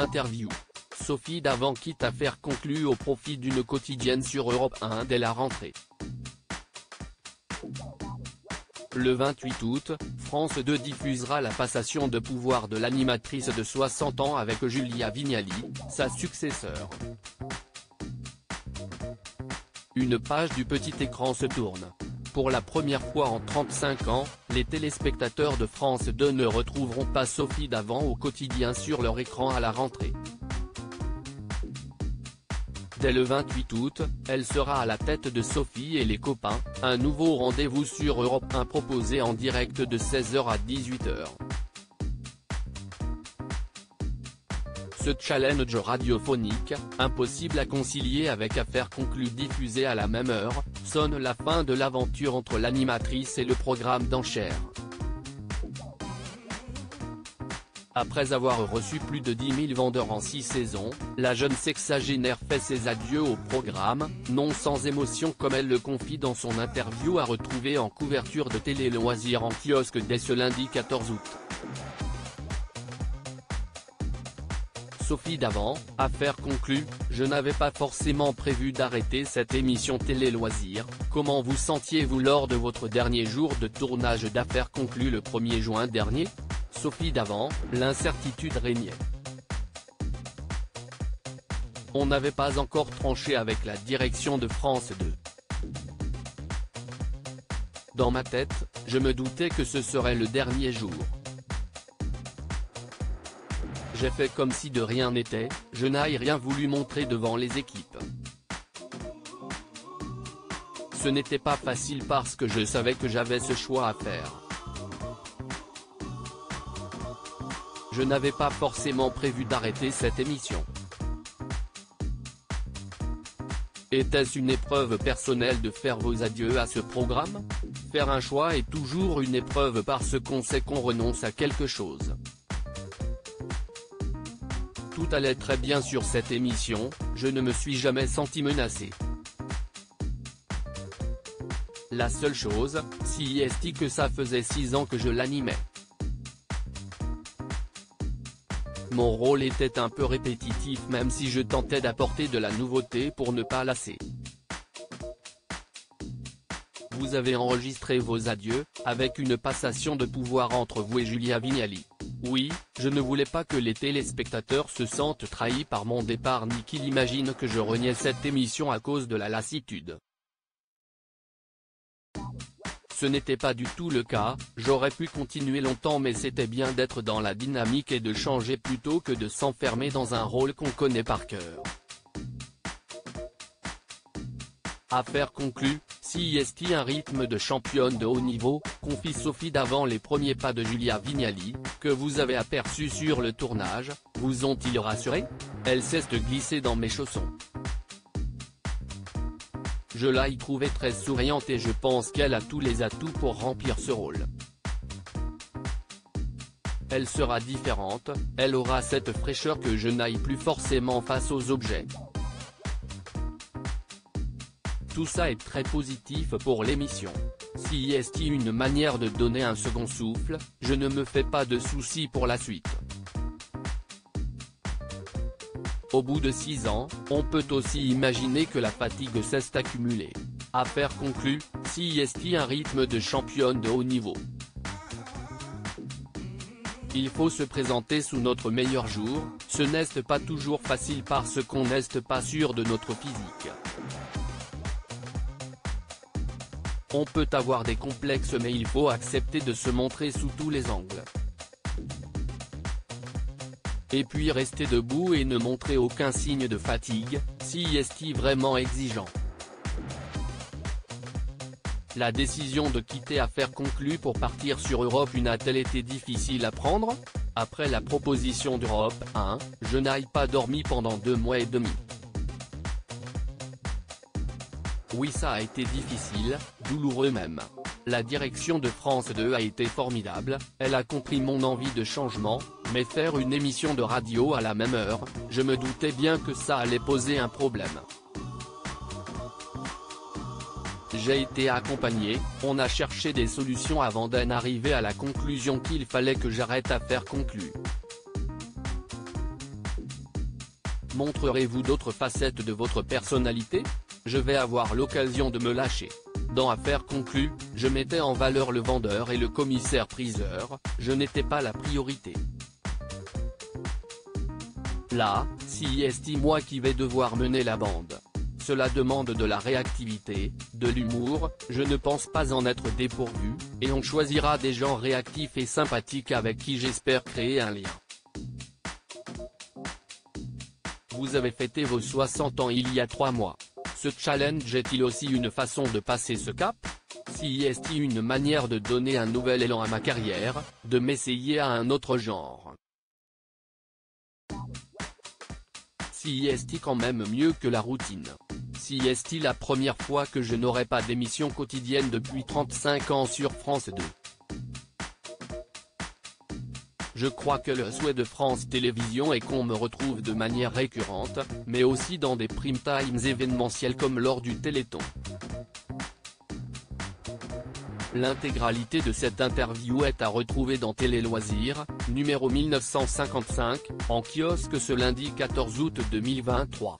Interview. Sophie Davant quitte Affaires conclues au profit d'une quotidienne sur Europe 1 dès la rentrée. Le 28 août, France 2 diffusera la passation de pouvoir de l'animatrice de 60 ans avec Julia Vignali, sa successeur. Une page du petit écran se tourne. Pour la première fois en 35 ans, les téléspectateurs de France 2 ne retrouveront pas Sophie Davant au quotidien sur leur écran à la rentrée. Dès le 28 août, elle sera à la tête de Sophie et les copains, un nouveau rendez-vous sur Europe 1 proposé en direct de 16h à 18h. Ce challenge radiophonique, impossible à concilier avec Affaires conclues diffusé à la même heure, sonne la fin de l'aventure entre l'animatrice et le programme d'enchères. Après avoir reçu plus de 10 000 vendeurs en 6 saisons, la jeune sexagénaire fait ses adieux au programme, non sans émotion comme elle le confie dans son interview à retrouver en couverture de Télé Loisirs en kiosque dès ce lundi 14 août. Sophie Davant, Affaires conclues, je n'avais pas forcément prévu d'arrêter cette émission Télé Loisirs, comment vous sentiez-vous lors de votre dernier jour de tournage d'Affaires conclues le 1er juin dernier ? Sophie Davant, l'incertitude régnait. On n'avait pas encore tranché avec la direction de France 2. Dans ma tête, je me doutais que ce serait le dernier jour. J'ai fait comme si de rien n'était, je n'ai rien voulu montrer devant les équipes. Ce n'était pas facile parce que je savais que j'avais ce choix à faire. Je n'avais pas forcément prévu d'arrêter cette émission. Était-ce une épreuve personnelle de faire vos adieux à ce programme ? Faire un choix est toujours une épreuve parce qu'on sait qu'on renonce à quelque chose. Tout allait très bien sur cette émission, je ne me suis jamais senti menacé. La seule chose, c'est que ça faisait 6 ans que je l'animais. Mon rôle était un peu répétitif même si je tentais d'apporter de la nouveauté pour ne pas lasser. Vous avez enregistré vos adieux, avec une passation de pouvoir entre vous et Julia Vignali. Oui, je ne voulais pas que les téléspectateurs se sentent trahis par mon départ ni qu'ils imaginent que je reniais cette émission à cause de la lassitude. Ce n'était pas du tout le cas, j'aurais pu continuer longtemps mais c'était bien d'être dans la dynamique et de changer plutôt que de s'enfermer dans un rôle qu'on connaît par cœur. Affaires conclues, c'est un rythme de championne de haut niveau, confie Sophie Davant. Les premiers pas de Julia Vignali, que vous avez aperçus sur le tournage, vous ont-ils rassuré ? Elle cesse de glisser dans mes chaussons. Je l'ai trouvée très souriante et je pense qu'elle a tous les atouts pour remplir ce rôle. Elle sera différente, elle aura cette fraîcheur que je n'aille plus forcément face aux objets. Tout ça est très positif pour l'émission. Si c'est une manière de donner un second souffle, je ne me fais pas de soucis pour la suite. Au bout de 6 ans, on peut aussi imaginer que la fatigue s'est accumulée. Affaires conclues, c'est un rythme de championne de haut niveau. Il faut se présenter sous notre meilleur jour, ce n'est pas toujours facile parce qu'on n'est pas sûr de notre physique. On peut avoir des complexes mais il faut accepter de se montrer sous tous les angles. Et puis rester debout et ne montrer aucun signe de fatigue, c'est vraiment exigeant. La décision de quitter Affaires conclues pour partir sur Europe 1 a-t-elle été difficile à prendre ? Après la proposition d'Europe 1, je n'ai pas dormi pendant 2 mois et demi. Oui, ça a été difficile, douloureux même. La direction de France 2 a été formidable, elle a compris mon envie de changement, mais faire une émission de radio à la même heure, je me doutais bien que ça allait poser un problème. J'ai été accompagné, on a cherché des solutions avant d'en arriver à la conclusion qu'il fallait que j'arrête Affaires conclues. Montrerez-vous d'autres facettes de votre personnalité? Je vais avoir l'occasion de me lâcher. Dans Affaires conclues, je mettais en valeur le vendeur et le commissaire-priseur, je n'étais pas la priorité. Là, si est moi qui vais devoir mener la bande. Cela demande de la réactivité, de l'humour, je ne pense pas en être dépourvu, et on choisira des gens réactifs et sympathiques avec qui j'espère créer un lien. Vous avez fêté vos 60 ans il y a 3 mois. Ce challenge est-il aussi une façon de passer ce cap? Si est une manière de donner un nouvel élan à ma carrière, de m'essayer à un autre genre? Si est quand même mieux que la routine? Si est la première fois que je n'aurai pas d'émission quotidienne depuis 35 ans sur France 2? Je crois que le souhait de France Télévisions est qu'on me retrouve de manière récurrente, mais aussi dans des prime times événementiels comme lors du Téléthon. L'intégralité de cette interview est à retrouver dans Télé Loisirs, numéro 1955, en kiosque ce lundi 14 août 2023.